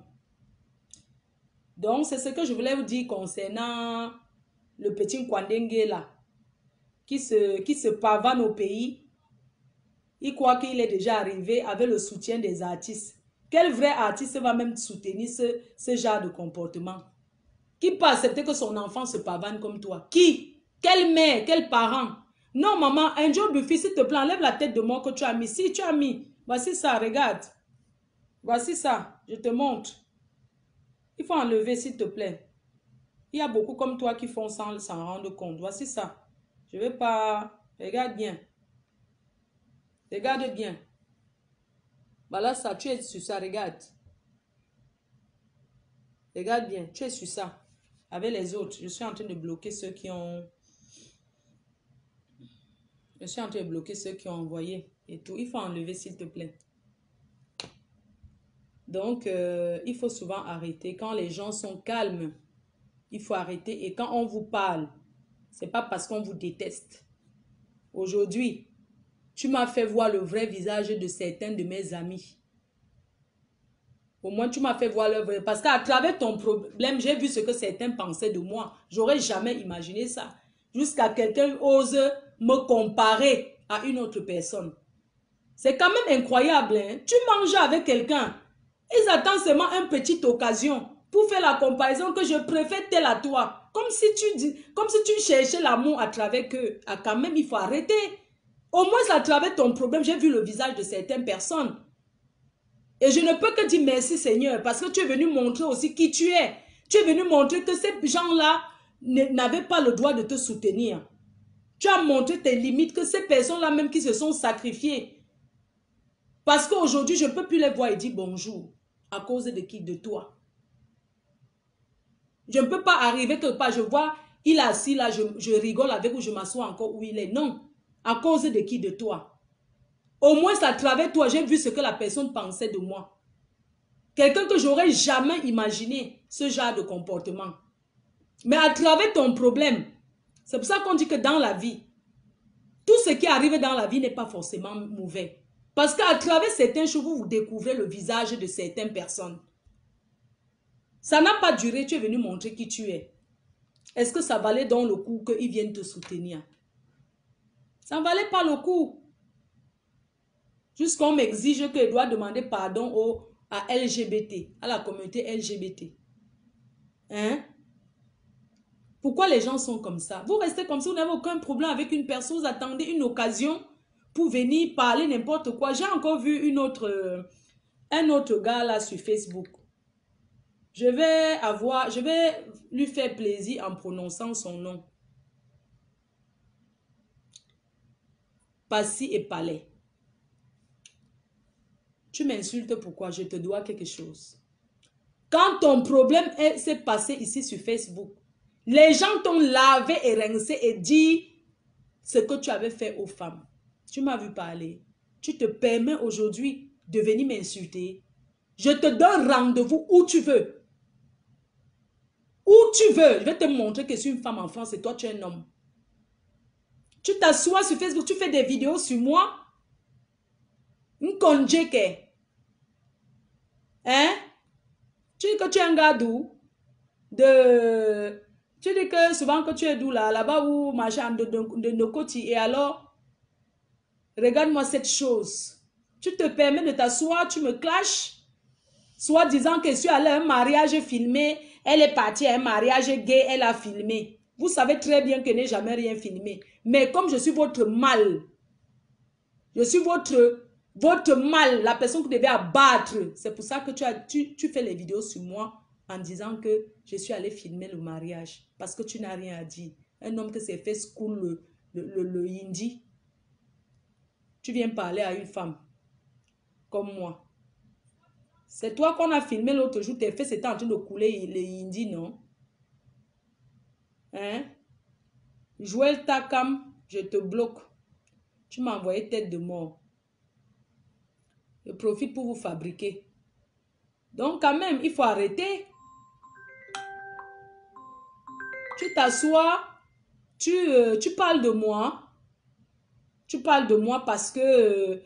Donc, c'est ce que je voulais vous dire concernant le petit Nkwandengue là, qui se pavane au pays. Il croit qu'il est déjà arrivé avec le soutien des artistes. Quel vrai artiste va même soutenir ce genre de comportement? Qui peut accepter que son enfant se pavane comme toi? Qui? Quelle mère? Quel parent? Non, maman, un jour de fils, s'il te plaît, enlève la tête de mort que tu as mis. Si tu as mis, voici ça, regarde. Voici ça, je te montre. Il faut enlever, s'il te plaît. Il y a beaucoup comme toi qui font sans s'en rendre compte. Voici ça. Je ne vais pas... Regarde bien. Regarde bien. Voilà ça, tu es sur ça, regarde. Regarde bien, tu es sur ça. Avec les autres, je suis en train de bloquer ceux qui ont... Je suis en train de bloquer ceux qui ont envoyé et tout. Il faut enlever, s'il te plaît. Donc, il faut souvent arrêter. Quand les gens sont calmes, il faut arrêter. Et quand on vous parle, ce n'est pas parce qu'on vous déteste. Aujourd'hui, tu m'as fait voir le vrai visage de certains de mes amis. Au moins, tu m'as fait voir le vrai. Parce qu'à travers ton problème, j'ai vu ce que certains pensaient de moi. J'aurais jamais imaginé ça. Jusqu'à quelqu'un ose me comparer à une autre personne. C'est quand même incroyable. Hein? Tu manges avec quelqu'un. Ils attendent seulement une petite occasion pour faire la comparaison que je préfère telle à toi. Comme si tu cherchais l'amour à travers eux. Ah, quand même, il faut arrêter. Au moins, à travers ton problème, j'ai vu le visage de certaines personnes. Et je ne peux que dire merci Seigneur parce que tu es venu montrer aussi qui tu es. Tu es venu montrer que ces gens-là n'avaient pas le droit de te soutenir. Tu as montré tes limites, que ces personnes-là même qui se sont sacrifiées. Parce qu'aujourd'hui, je ne peux plus les voir et dire bonjour. À cause de qui? De toi. Je ne peux pas arriver quelque part, je vois, il est assis là, je rigole avec ou je m'assois encore où il est. Non. À cause de qui? De toi. Au moins, à travers toi, j'ai vu ce que la personne pensait de moi. Quelqu'un que j'aurais jamais imaginé ce genre de comportement. Mais à travers ton problème, c'est pour ça qu'on dit que dans la vie, tout ce qui arrive dans la vie n'est pas forcément mauvais. Parce qu'à travers certains choses, vous découvrez le visage de certaines personnes. Ça n'a pas duré, tu es venu montrer qui tu es. Est-ce que ça valait donc le coup qu'ils viennent te soutenir? Ça ne valait pas le coup. Jusqu'on m'exige que je dois demander pardon à LGBT, à la communauté LGBT. Hein? Pourquoi les gens sont comme ça? Vous restez comme ça, vous n'avez aucun problème avec une personne, vous attendez une occasion pour venir parler n'importe quoi. J'ai encore vu un autre gars là sur Facebook. Je vais lui faire plaisir en prononçant son nom. Passy et Palais. Tu m'insultes pourquoi? Je te dois quelque chose. Quand ton problème s'est passé ici sur Facebook, les gens t'ont lavé et rincé et dit ce que tu avais fait aux femmes. Tu m'as vu parler. Tu te permets aujourd'hui de venir m'insulter. Je te donne rendez-vous où tu veux. Où tu veux. Je vais te montrer que je suis une femme en France et toi tu es un homme. Tu t'assois sur Facebook, tu fais des vidéos sur moi. Un conjeke. Hein? Tu dis que tu es un gars d'où? Tu dis que souvent que tu es d'où là? Là-bas où machin de Nokoti. Et alors, regarde-moi cette chose. Tu te permets de t'asseoir, tu me clashes. Soit disant que je suis allée à un mariage filmé, elle est partie à un mariage gay, elle a filmé. Vous savez très bien que je n'ai jamais rien filmé. Mais comme je suis votre mal, je suis votre mal, la personne que vous devez abattre. C'est pour ça que tu fais les vidéos sur moi en disant que je suis allée filmer le mariage. Parce que tu n'as rien à dire. Un homme qui s'est fait school le hindi. Tu viens parler à une femme comme moi. C'est toi qu'on a filmé l'autre jour, tes fesses étaient en train de couler les hindis, non? Hein? Joël Takam, je te bloque. Tu m'as envoyé tête de mort. Je profite pour vous fabriquer. Donc quand même, il faut arrêter. Tu t'assois, tu parles de moi. Tu parles de moi parce que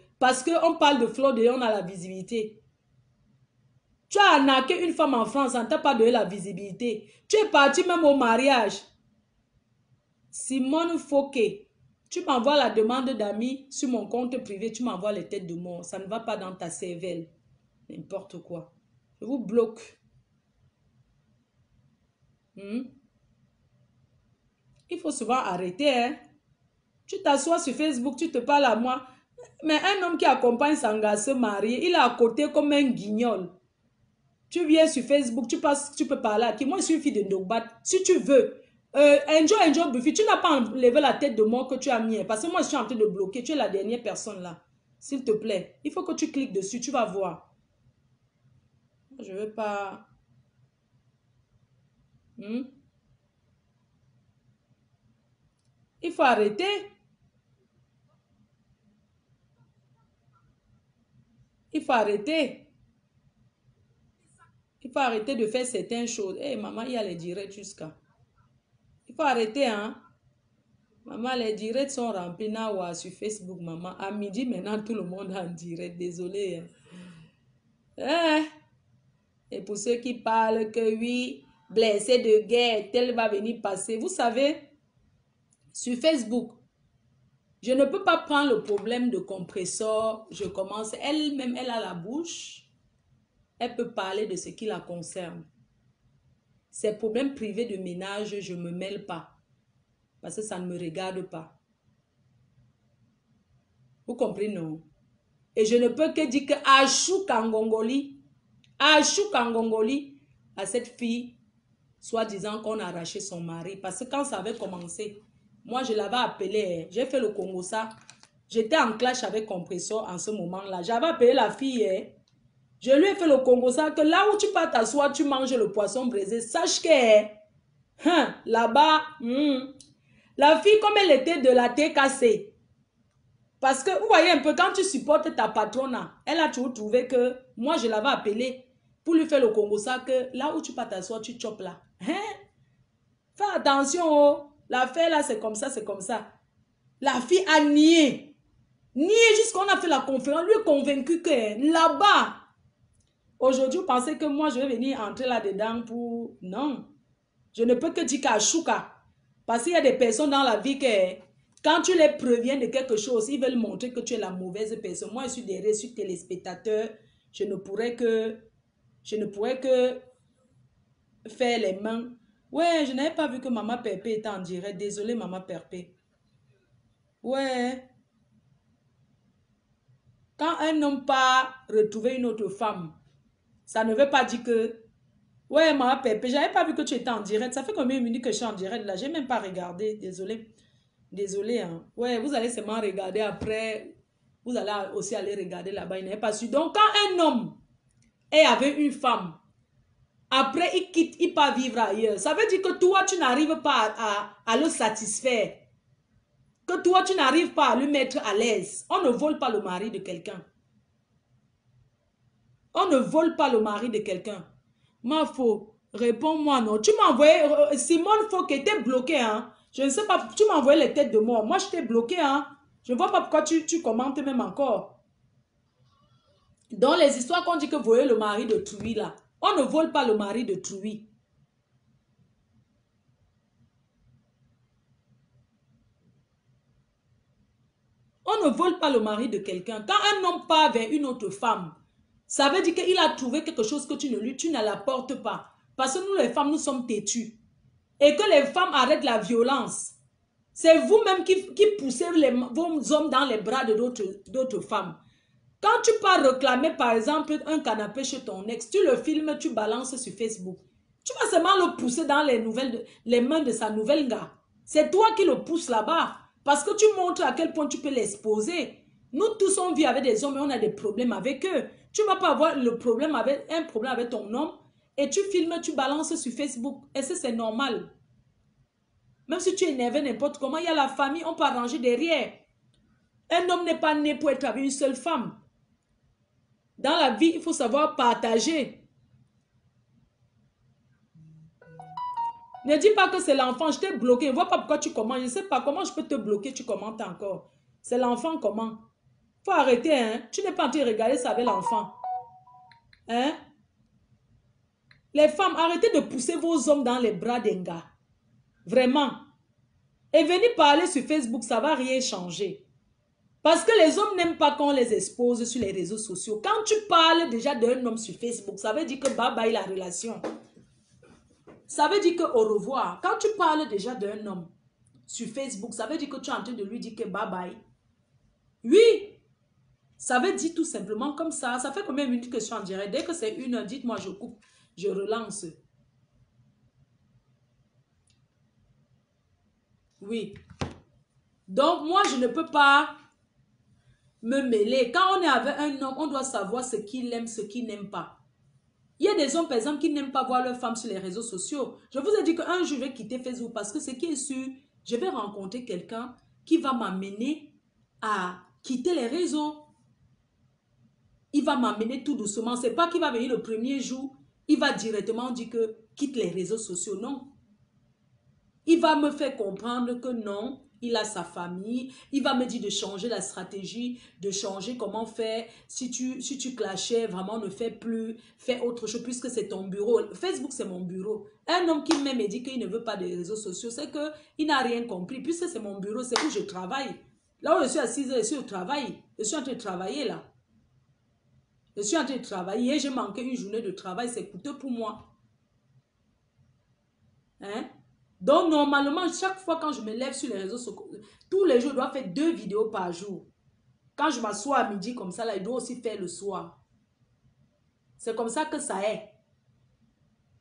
on parle de Flor et on a la visibilité. Tu as arnaqué une femme en France, on ne t'a pas donné la visibilité. Tu es parti même au mariage. Simone Fouquet, tu m'envoies la demande d'amis sur mon compte privé, tu m'envoies les têtes de mort. Ça ne va pas dans ta cervelle. N'importe quoi. Je vous bloque. Il faut souvent arrêter. Hein? Tu t'assois sur Facebook, tu te parles à moi. Mais un homme qui accompagne son gars se marier, il est à côté comme un guignol. Tu viens sur Facebook, tu peux parler à qui? Moi, je suis une fille de Ndogbat. Si tu veux, enjoy Buffy, tu n'as pas enlevé la tête de mort que tu as mis. Parce que moi, je suis en train de bloquer. Tu es la dernière personne là. S'il te plaît, il faut que tu cliques dessus, tu vas voir. Je ne veux pas... Il faut arrêter. Il faut arrêter. Il faut arrêter de faire certaines choses. Eh, maman, il y a les directs jusqu'à... Il faut arrêter, hein. Maman, les directs sont remplis now sur Facebook, maman. À midi, maintenant, tout le monde est en direct. Désolé. Hein. Et pour ceux qui parlent que oui, blessé de guerre, tel va venir passer. Vous savez, sur Facebook, je ne peux pas prendre le problème de compresseur. Je commence, elle-même, elle a la bouche. Elle peut parler de ce qui la concerne. Ces problèmes privés de ménage, je ne me mêle pas. Parce que ça ne me regarde pas. Vous comprenez, non? Et je ne peux que dire que Achou Kangongoli, à cette fille, soi-disant qu'on a arraché son mari. Parce que quand ça avait commencé, moi je l'avais appelé, j'ai fait le Congo ça. J'étais en clash avec Compressor en ce moment-là. J'avais appelé la fille, je lui ai fait le Congo ça, que là où tu peux t'asseoir, tu manges le poisson braisé. Sache que, là-bas, la fille comme elle était de la TKC. Parce que, vous voyez un peu, quand tu supportes ta patronne, elle a toujours trouvé que, moi je l'avais appelé pour lui faire le Congo ça, que là où tu peux t'asseoir, tu chopes là. Fais attention, oh. L'affaire là, c'est comme ça, c'est comme ça. La fille a nié. Nié jusqu'on a fait la conférence. Lui est convaincu que là-bas, aujourd'hui, vous pensez que moi, je vais venir entrer là-dedans pour... Non. Je ne peux que dire qu'à Chouka. Parce qu'il y a des personnes dans la vie que... Quand tu les préviens de quelque chose, ils veulent montrer que tu es la mauvaise personne. Moi, je suis derrière, je suis téléspectateur. Je ne pourrais que faire les mains. Ouais, je n'avais pas vu que Maman Perpé était en direct. Désolée, Maman Perpé. Ouais. Quand un homme part retrouver une autre femme, ça ne veut pas dire que... Ouais, Maman Perpé, je n'avais pas vu que tu étais en direct. Ça fait combien de minutes que je suis en direct là? Je n'ai même pas regardé. Désolée. Désolée, hein. Ouais, vous allez seulement regarder après. Vous allez aussi aller regarder là-bas, il n'est pas sûr. Donc, quand un homme est avec une femme, après il quitte, il part vivre ailleurs, ça veut dire que toi, tu n'arrives pas à le satisfaire. Que toi, tu n'arrives pas à le mettre à l'aise. On ne vole pas le mari de quelqu'un. On ne vole pas le mari de quelqu'un. Ma faux, réponds-moi non. Tu m'as envoyé, Simone Faux qui était bloqué, hein. Je ne sais pas, tu m'as envoyé les têtes de mort. Moi, je t'ai bloqué, hein. Je ne vois pas pourquoi tu commentes même encore. Dans les histoires qu'on dit que voyez le mari de Trouy, là. On ne vole pas le mari de Trouy. On ne vole pas le mari de quelqu'un. Quand un homme part vers une autre femme, ça veut dire qu'il a trouvé quelque chose que tu ne l'apportes pas. Parce que nous, les femmes, nous sommes têtus. Et que les femmes arrêtent la violence. C'est vous-même qui poussez vos hommes dans les bras de d'autres femmes. Quand tu pars réclamer, par exemple, un canapé chez ton ex, tu le filmes, tu balances sur Facebook. Tu vas seulement le pousser dans les mains de sa nouvelle gars. C'est toi qui le pousses là-bas. Parce que tu montres à quel point tu peux l'exposer. Nous tous, on vit avec des hommes et on a des problèmes avec eux. Tu ne vas pas avoir un problème avec ton homme et tu filmes, tu balances sur Facebook. Et ça, c'est normal. Même si tu es énervé n'importe comment, il y a la famille, on peut arranger derrière. Un homme n'est pas né pour être avec une seule femme. Dans la vie, il faut savoir partager. Ne dis pas que c'est l'enfant, je t'ai bloqué. Je ne vois pas pourquoi tu commentes. Je ne sais pas comment je peux te bloquer, tu commentes encore. C'est l'enfant comment? Il faut arrêter, hein. Tu n'es pas en train de regarder ça avec l'enfant. Hein? Les femmes, arrêtez de pousser vos hommes dans les bras d'un gars. Vraiment. Et venez parler sur Facebook, ça ne va rien changer. Parce que les hommes n'aiment pas qu'on les expose sur les réseaux sociaux. Quand tu parles déjà d'un homme sur Facebook, ça veut dire que bye bye la relation. Ça veut dire que au revoir. Quand tu parles déjà d'un homme sur Facebook, ça veut dire que tu es en train de lui dire que bye bye. Oui. Ça veut dire tout simplement comme ça. Ça fait combien de minutes que je suis en direct? Dès que c'est 1 heure, dites-moi, je coupe. Je relance. Oui. Donc, moi, je ne peux pas me mêler. Quand on est avec un homme, on doit savoir ce qu'il aime, ce qu'il n'aime pas. Il y a des hommes, par exemple, qui n'aiment pas voir leurs femmes sur les réseaux sociaux. Je vous ai dit qu'un jour, je vais quitter Facebook parce que ce qui est sûr, je vais rencontrer quelqu'un qui va m'amener à quitter les réseaux. Il va m'amener tout doucement. Ce n'est pas qu'il va venir le premier jour, il va directement dire que quitte les réseaux sociaux. Non. Il va me faire comprendre que non, il a sa famille. Il va me dire de changer la stratégie, de changer comment faire. Si tu clashais, vraiment ne fais plus, fais autre chose puisque c'est ton bureau. Facebook, c'est mon bureau. Un homme qui m'aime et dit qu'il ne veut pas des réseaux sociaux, c'est qu'il n'a rien compris. Puisque c'est mon bureau, c'est où je travaille. Là où je suis assise, je suis au travail. Je suis en train de travailler là. Je suis en train de travailler. J'ai manqué une journée de travail, c'est coûteux pour moi. Hein? Donc, normalement, chaque fois quand je me lève sur les réseaux sociaux, tous les jours, je dois faire 2 vidéos par jour. Quand je m'assois à midi comme ça, là, je dois aussi faire le soir. C'est comme ça que ça est.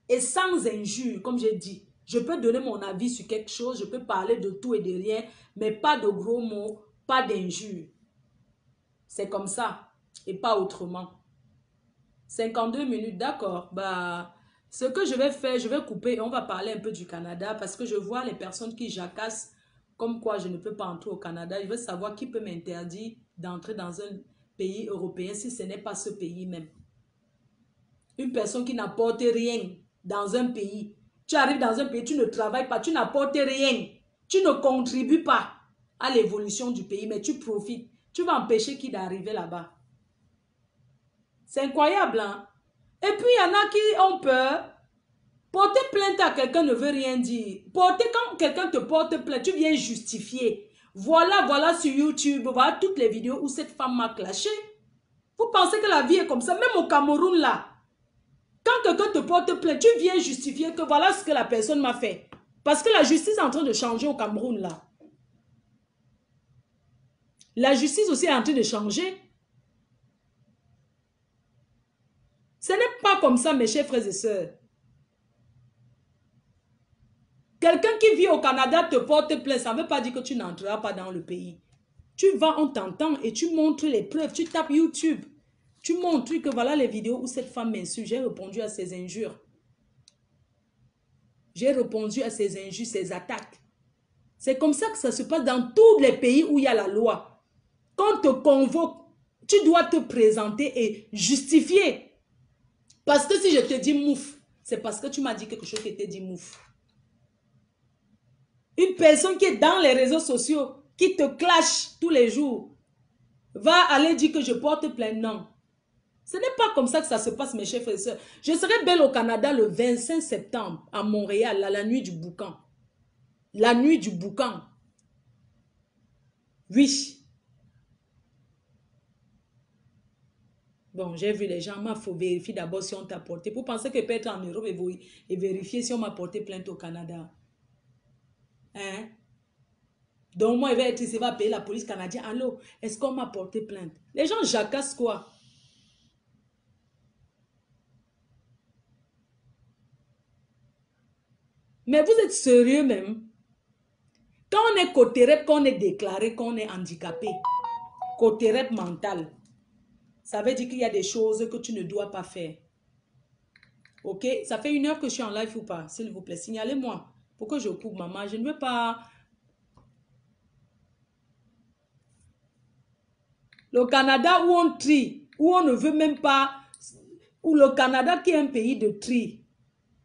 Et sans injure, comme j'ai dit, je peux donner mon avis sur quelque chose, je peux parler de tout et de rien, mais pas de gros mots, pas d'injure. C'est comme ça et pas autrement. 52 minutes, d'accord. Bah... Ce que je vais faire, je vais couper et on va parler un peu du Canada parce que je vois les personnes qui jacassent comme quoi je ne peux pas entrer au Canada. Je veux savoir qui peut m'interdire d'entrer dans un pays européen si ce n'est pas ce pays même. Une personne qui n'apporte rien dans un pays. Tu arrives dans un pays, tu ne travailles pas, tu n'apportes rien. Tu ne contribues pas à l'évolution du pays, mais tu profites. Tu vas empêcher qui d'arriver là-bas. C'est incroyable, hein? Et puis, il y en a qui ont peur. Porter plainte à quelqu'un ne veut rien dire. Quand quelqu'un te porte plainte, tu viens justifier. Voilà sur YouTube, voilà toutes les vidéos où cette femme m'a clashé. Vous pensez que la vie est comme ça? Même au Cameroun, là. Quand quelqu'un te porte plainte, tu viens justifier que voilà ce que la personne m'a fait. Parce que la justice est en train de changer au Cameroun, là. La justice aussi est en train de changer. Ce n'est pas comme ça, mes chers frères et sœurs. Quelqu'un qui vit au Canada te porte plainte, ça ne veut pas dire que tu n'entreras pas dans le pays. Tu vas, on t'entend et tu montres les preuves. Tu tapes YouTube. Tu montres que voilà les vidéos où cette femme m'insulte. J'ai répondu à ses injures. J'ai répondu à ses injures, ses attaques. C'est comme ça que ça se passe dans tous les pays où il y a la loi. Quand on te convoque, tu dois te présenter et justifier. Parce que si je te dis mouf, c'est parce que tu m'as dit quelque chose qui te dit mouf. Une personne qui est dans les réseaux sociaux, qui te clash tous les jours, va aller dire que je porte plainte. Non. Ce n'est pas comme ça que ça se passe, mes chers frères et sœurs. Je serai belle au Canada le 25 septembre, à Montréal, à la nuit du boucan. La nuit du boucan. Oui. Bon, j'ai vu les gens, il faut vérifier d'abord si on t'a porté. Pour penser que peut être en Europe et vérifier si on m'a porté plainte au Canada. Hein? Donc moi, il va être ici, il va payer la police canadienne. Allô, est-ce qu'on m'a porté plainte? Les gens jacassent quoi? Mais vous êtes sérieux même? Quand on est côté-rep, qu'on est déclaré qu'on est handicapé, côté-rep mental, ça veut dire qu'il y a des choses que tu ne dois pas faire. Ok? Ça fait 1 heure que je suis en live ou pas? S'il vous plaît, signalez-moi. Pourquoi je coupe, maman? Je ne veux pas... Le Canada où on trie, où on ne veut même pas... Ou le Canada qui est un pays de tri,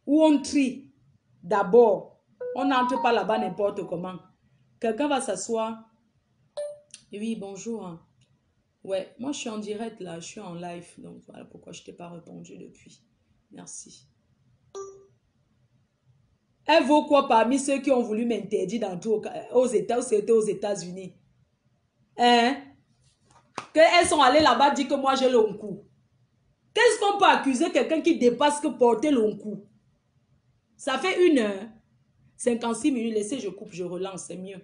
où on trie d'abord. On n'entre pas là-bas n'importe comment. Quelqu'un va s'asseoir. Oui, bonjour. Ouais, moi je suis en direct là, je suis en live. Donc voilà pourquoi je ne t'ai pas répondu depuis. Merci. Elle vaut quoi parmi ceux qui ont voulu m'interdire d'entrer aux États-Unis? Hein? Qu'elles sont allées là-bas dire que moi j'ai le coup. Qu'est-ce qu'on peut accuser quelqu'un qui dépasse que porter le coup? Ça fait 1 heure, 56 minutes, laissez, je coupe, je relance, c'est mieux.